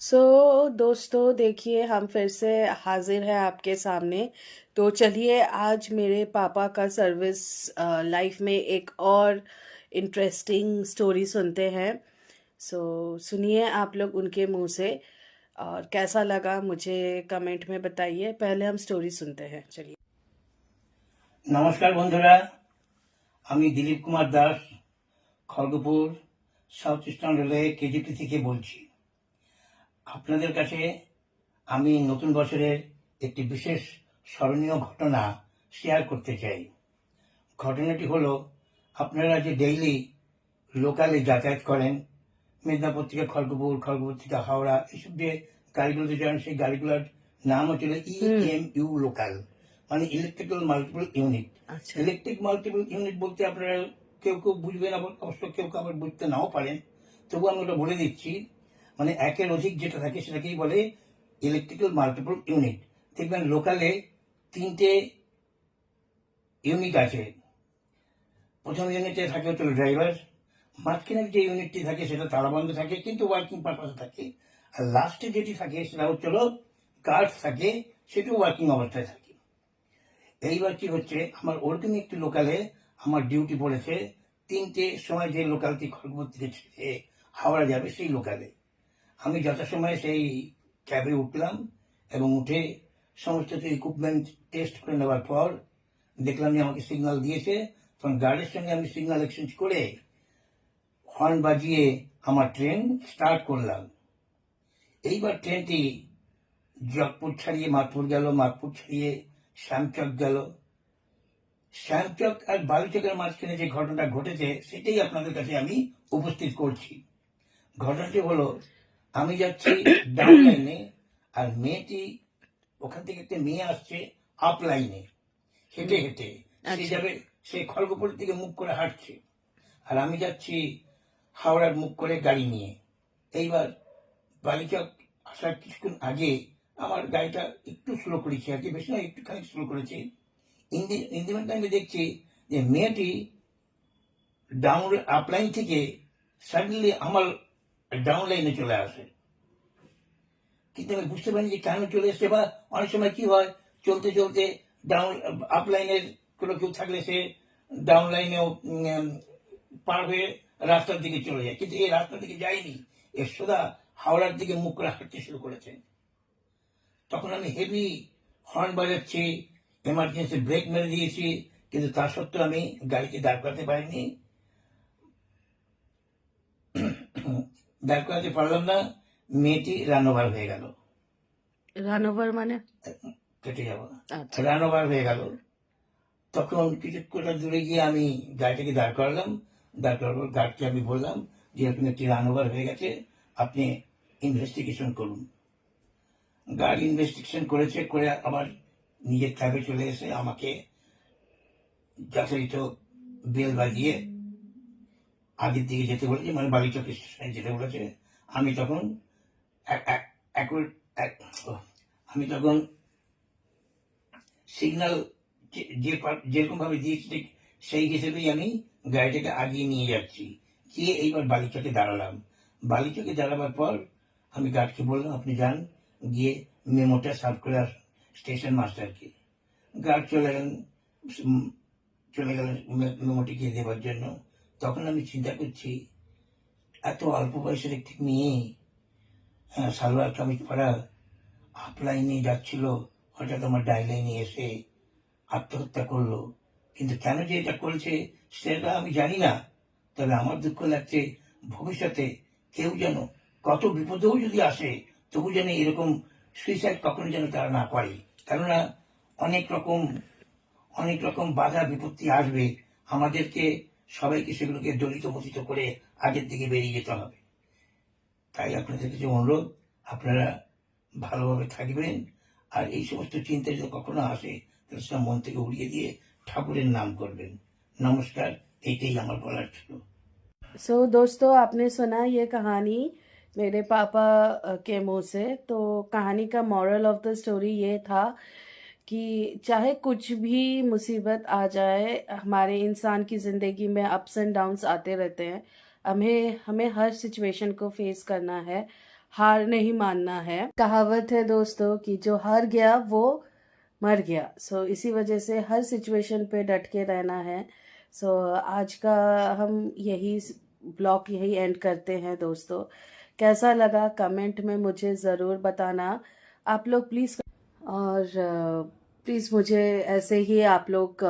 दोस्तों देखिए हम फिर से हाजिर हैं आपके सामने। तो चलिए आज मेरे पापा का सर्विस लाइफ में एक और इंटरेस्टिंग स्टोरी सुनते हैं। सुनिए आप लोग उनके मुंह से, और कैसा लगा मुझे कमेंट में बताइए। पहले हम स्टोरी सुनते हैं, चलिए। নমস্কার বন্ধুরা, আমি Dilip Kumar Das Kharagpur south eastern railway KGP থেকে বলছি। আপনাদের কাছে আমি নতুন বছরের একটি বিশেষ স্মরণীয় ঘটনা শেয়ার করতে চাই। ঘটনাটি হলো, আপনারা যে ডেইলি লোকালে যাতায়াত করেন, মেদিনীপুর থেকে খড়গপুর, খড়গপুর থেকে হাওড়া, এসব যে গাড়িগুলোতে যান, সেই গাড়িগুলোর নাম হচ্ছে ইএমইউ লোকাল, মানে ইলেকট্রিক্যাল মাল্টিপল ইউনিট। আচ্ছা। ইলেকট্রিক মাল্টিপল ইউনিট বলতে আপনারা কেউ কেউ বুঝবেন, আবার অবশ্য কেউ কেউ আবার বুঝতে নাও পারেন, তবু আমি ওটা বলে দিচ্ছি। মানে একের অধিক যেটা থাকে সেটাকেই বলে ইলেকট্রিক্যাল মাল্টিপল ইউনিট। দেখবেন লোকালে 3টে ইউনিট আছে। প্রথম ইউনিটে থাকে হচ্ছে ড্রাইভার, মাঝখানের যে ইউনিটটি থাকে সেটা তালাবন্ধ থাকে কিন্তু ওয়ার্কিং পারপাসে থাকে, আর লাস্টে যেটি থাকে সেটা হচ্ছে গার্ড থাকে, সেটাও ওয়ার্কিং অবস্থায় থাকে। এইবার কি হচ্ছে, আমার ওরকম একটি লোকালে আমার ডিউটি পড়েছে 3টে সময়, যে লোকালটি খড়গপুর থেকে ছেড়ে হাওড়া যাবে সেই লোকালে। আমি যথাসময়ে সেই ক্যাবে উঠলাম এবং উঠে সমস্ত ইকুইপমেন্ট টেস্ট করে নেওয়ার পর দেখলাম যে আমাকে সিগন্যাল দিয়েছে। তখন গার্ডের সঙ্গে আমি সিগন্যাল এক্সচেঞ্জ করে হর্ন বাজিয়ে আমার ট্রেন স্টার্ট করলাম। এইবার ট্রেনটি জগপুর ছাড়িয়ে মাতপুর গেল, মাতপুর ছাড়িয়ে শ্যামচক গেল। শ্যামচক আর বালুচকের মাঝখানে যে ঘটনাটা ঘটেছে সেটাই আপনাদের কাছে আমি উপস্থিত করছি। ঘটনাটি হলো, আমি যাচ্ছি ডাউন লাইনে, আর মেয়েটি, ওখান থেকে একটা মেয়ে আসছে আপ লাইনে হেঁটে হেঁটে। সে যাবে, সে খড়গপুরের দিকে মুখ করে হাঁটছে, আর আমি যাচ্ছি হাওড়ার মুখ করে গাড়ি নিয়ে। এইবার বালিচক আসার কিছুক্ষণ আগে আমার গাড়িটা একটু স্লো করেছি, আর কি বেশি নয়, একটুখানি স্লো করেছি। ইন্দিমেন্ট আমি দেখছি যে মেয়েটি ডাউন আপ লাইন থেকে সাডেনলি আমার ডাউন লাইনে চলে আসে। কিন্তু আমি বুঝতে পারিনি যে কেন চলে এসছে, বা অনেক সময় কি হয়, চলতে চলতে ডাউন আপ লাইনের কোনো কেউ থাকলে সে ডাউন লাইনেও পার হয়ে রাস্তার দিকে চলে যায়, কিন্তু এই রাস্তার দিকে যায়নি, এর সোজা হাওড়ার দিকে মুখ করে হাঁটতে শুরু করেছে। তখন আমি হেভি হর্ন বাজাচ্ছি, এমার্জেন্সি ব্রেক মেরে দিয়েছি, কিন্তু তা সত্ত্বেও আমি গাড়িকে দাঁড় করাতে পারিনি, দাঁড় করাতে পারলাম না। মেয়েটি রান ওভার হয়ে গেল। রান ওভার মানে কেটে যাবো, আচ্ছা। রান ওভার হয়ে গেল। তখন কিছুক্ষণ দূরে গিয়ে আমি গাড়িটাকে দাঁড় করালাম। দাঁড় করার গাড়িকে আমি বললাম যে এরকম একটি রান ওভার হয়ে গেছে, আপনি ইনভেস্টিগেশন করুন। গাড়ি ইনভেস্টিগেশন করেছে, করে আবার নিজের ক্যাবে চলে এসে আমাকে যথাযথ বেল বাজিয়ে আগের দিকে যেতে বলেছে, মানে বালিচক স্টেশনে যেতে বলেছে। আমি তখন আমি তখন সিগন্যাল যেরকম ভাবে দিয়েছি ঠিক সেই হিসেবেই আমি গাড়িটাকে আগিয়ে নিয়ে যাচ্ছি। গিয়ে এইবার বালিচকে দাঁড়ালাম। বালিচকে দাঁড়াবার পর আমি গার্ডকে বললাম, আপনি যান, গিয়ে মেমোটা সার্ভ করে আসুন স্টেশন মাস্টারকে। গার্ড চলে গেলেন মেমোটি গিয়ে দেওয়ার জন্য। তখন আমি চিন্তা করছি, এত অল্প বয়সের একটি মেয়ে, সালোয়ার কামিজ পরা, আপ লাইনে যাচ্ছিল, হঠাৎ আমার ডাই লাইনে এসে আত্মহত্যা করলো। কিন্তু কেন যে এটা করেছে সেটা আমি জানি না, তবে আমার দুঃখ লাগছে ভবিষ্যতে কেউ যেন, কত বিপদেও যদি আসে, তবু যেন এরকম সুইসাইড কখনো যেন তারা না করে। কেননা অনেক রকম বাধা বিপত্তি আসবে, আমাদেরকে সবাইকে সেগুলোকে দলিত মথিত করে আগের দিকে বেরিয়ে যেতে হবে। তাই আপনাদের কাছে অনুরোধ, আপনারা ভালোভাবে থাকবেন, আর এই সমস্ত চিন্তা যদি কখনো আসে তাহলে সেটা মন থেকে উড়িয়ে দিয়ে ঠাকুরের নাম করবেন। নমস্কার, এইটাই আমার বলার ছিল। दोस्तों आपने सुना ये कहानी मेरे पापा के मुंह से। तो कहानी का मॉरल ऑफ द स्टोरी ये था कि चाहे कुछ भी मुसीबत आ जाए, हमारे इंसान की ज़िंदगी में अप्स एंड डाउन्स आते रहते हैं। हमें हमें हर सिचुएशन को फेस करना है, हार नहीं मानना है। कहावत है दोस्तों कि जो हार गया वो मर गया। सो इसी वजह से हर सिचुएशन पे डट के रहना है। सो आज का हम यही ब्लॉग यही एंड करते हैं दोस्तों। कैसा लगा कमेंट में मुझे ज़रूर बताना आप लोग प्लीज़। और प्लीज़ मुझे ऐसे ही आप लोग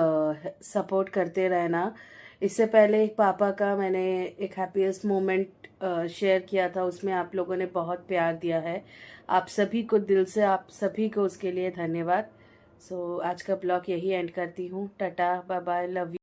सपोर्ट करते रहना। इससे पहले एक पापा का मैंने एक हैप्पीएस्ट मोमेंट शेयर किया था, उसमें आप लोगों ने बहुत प्यार दिया है। आप सभी को दिल से, आप सभी को उसके लिए धन्यवाद। सो आज का ब्लॉग यही एंड करती हूँ। Tata bye bye, love you.